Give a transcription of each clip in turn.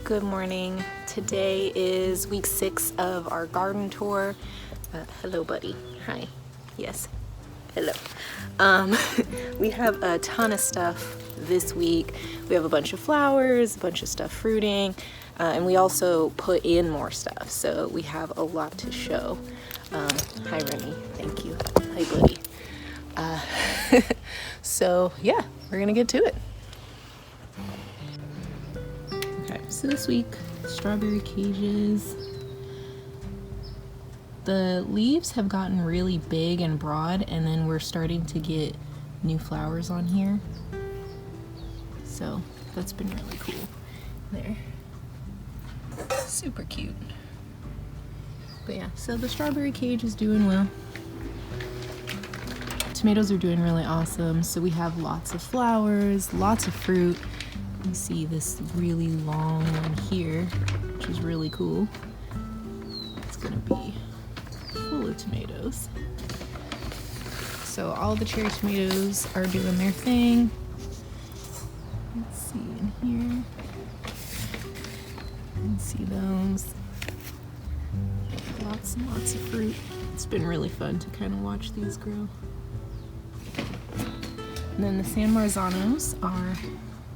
Good morning. Today is week 6 of our garden tour. Hello, buddy. Hi. Yes. Hello. We have a ton of stuff this week. We have a bunch of flowers, a bunch of stuff fruiting, and we also put in more stuff, so we have a lot to show. Hi, Remy. Thank you. Hi, buddy. So yeah, we're gonna get to it. Okay, so this week, strawberry cages. The leaves have gotten really big and broad, and then we're starting to get new flowers on here. So that's been really cool. There. Super cute. But yeah, so the strawberry cage is doing well. Tomatoes are doing really awesome. So we have lots of flowers, lots of fruit. You see this really long one here, which is really cool. It's gonna be full of tomatoes. So all the cherry tomatoes are doing their thing. Let's see in here. You can see those. Lots and lots of fruit. It's been really fun to kind of watch these grow. And then the San Marzanos are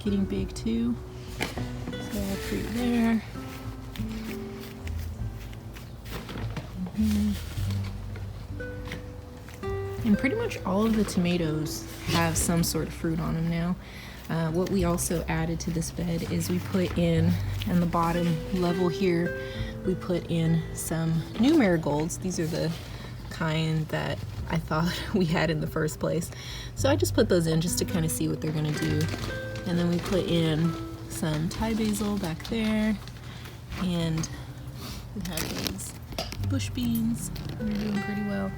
getting big too. So I have fruit there. And pretty much all of the tomatoes have some sort of fruit on them now. What we also added to this bed is we put in the bottom level here, we put in some new marigolds. These are the kind that I thought we had in the first place. So I just put those in just to kind of see what they're gonna do. And then we put in some Thai basil back there, and we have these bush beans. They're doing pretty well.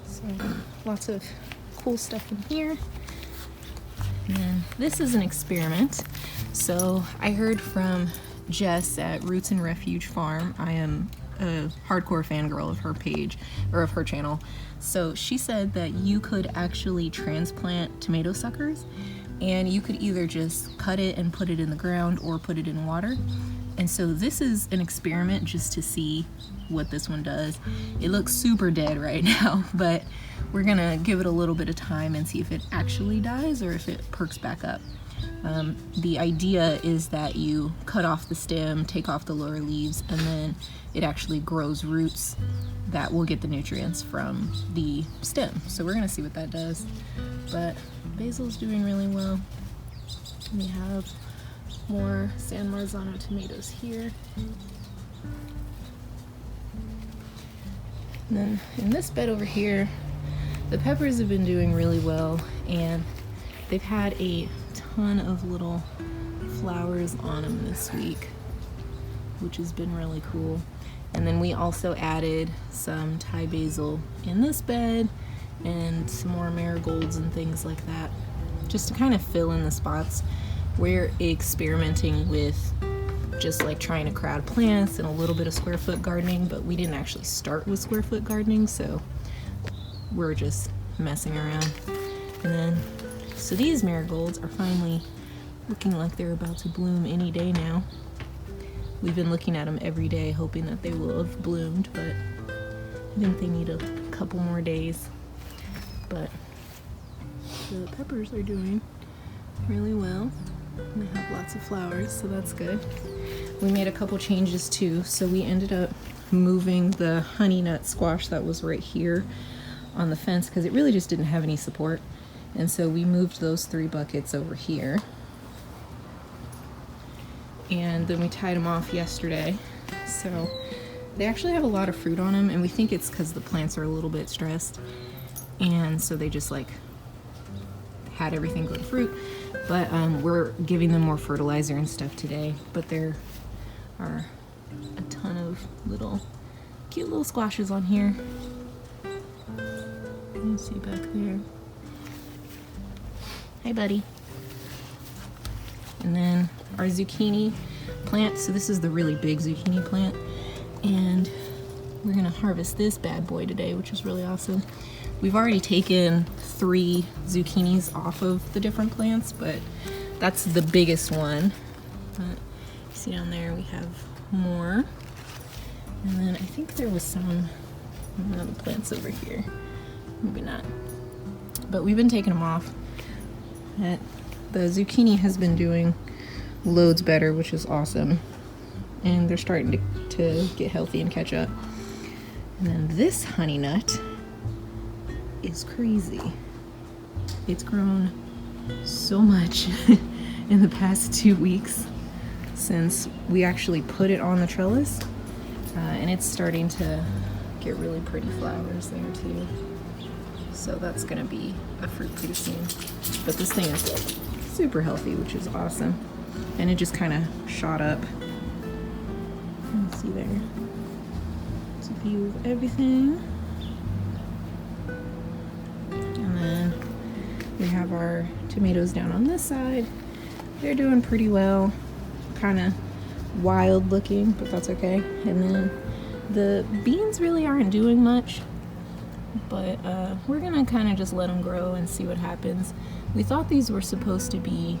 So lots of cool stuff in here. And then this is an experiment. So I heard from Jess at Roots and Refuge Farm. I am a hardcore fangirl of her page, or of her channel. So she said that you could actually transplant tomato suckers, and you could either just cut it and put it in the ground or put it in water. And so this is an experiment just to see what this one does. It looks super dead right now, but we're gonna give it a little bit of time and see if it actually dies or if it perks back up. The idea is that you cut off the stem, take off the lower leaves, and then it actually grows roots that will get the nutrients from the stem. So we're gonna see what that does. But basil's doing really well. We have more San Marzano tomatoes here. And then in this bed over here, the peppers have been doing really well, and they've had a ton of little flowers on them this week, which has been really cool. And then we also added some Thai basil in this bed and some more marigolds and things like that, just to kind of fill in the spots. We're experimenting with just like trying to crowd plants and a little bit of square foot gardening, but we didn't actually start with square foot gardening, so we're just messing around. And then, so these marigolds are finally looking like they're about to bloom any day now. We've been looking at them every day, hoping that they will have bloomed, but I think they need a couple more days. But the peppers are doing really well. And they have lots of flowers, so that's good. We made a couple changes too. So we ended up moving the honey nut squash that was right here on the fence because it really just didn't have any support. And so we moved those 3 buckets over here. And then we tied them off yesterday. So they actually have a lot of fruit on them, and we think it's because the plants are a little bit stressed. And so they just like had everything go to fruit. But we're giving them more fertilizer and stuff today. But there are a ton of cute little squashes on here. You can see back there. Hi, buddy. And then our zucchini plant. So this is the really big zucchini plant. And we're gonna harvest this bad boy today, which is really awesome. We've already taken 3 zucchinis off of the different plants, but that's the biggest one. But see down there we have more. And then I think there was some other plants over here. Maybe not. But we've been taking them off. The zucchini has been doing loads better, which is awesome. And they're starting to get healthy and catch up. And then this honey nut is crazy. It's grown so much in the past 2 weeks since we actually put it on the trellis. And it's starting to get really pretty flowers there too. So that's gonna be a fruit pretty soon. But this thing is like super healthy, which is awesome. And it just kind of shot up. You can see there. It's a view of everything. And then we have our tomatoes down on this side. They're doing pretty well. Kind of wild looking, but that's okay. And then the beans really aren't doing much, but we're gonna kind of just let them grow and see what happens. We thought these were supposed to be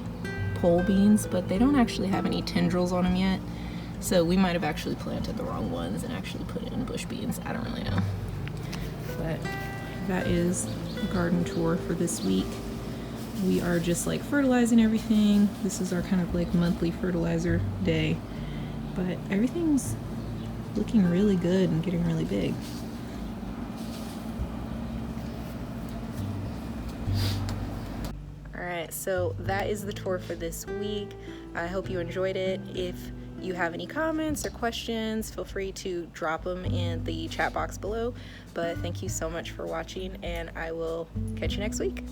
pole beans, but they don't actually have any tendrils on them yet, so we might have actually planted the wrong ones and actually put in bush beans. I don't really know. But that is the garden tour for this week. We are just like fertilizing everything. This is our kind of like monthly fertilizer day, but everything's looking really good and getting really big. Alright, so that is the tour for this week. I hope you enjoyed it. If you have any comments or questions, feel free to drop them in the chat box below. But thank you so much for watching, and I will catch you next week.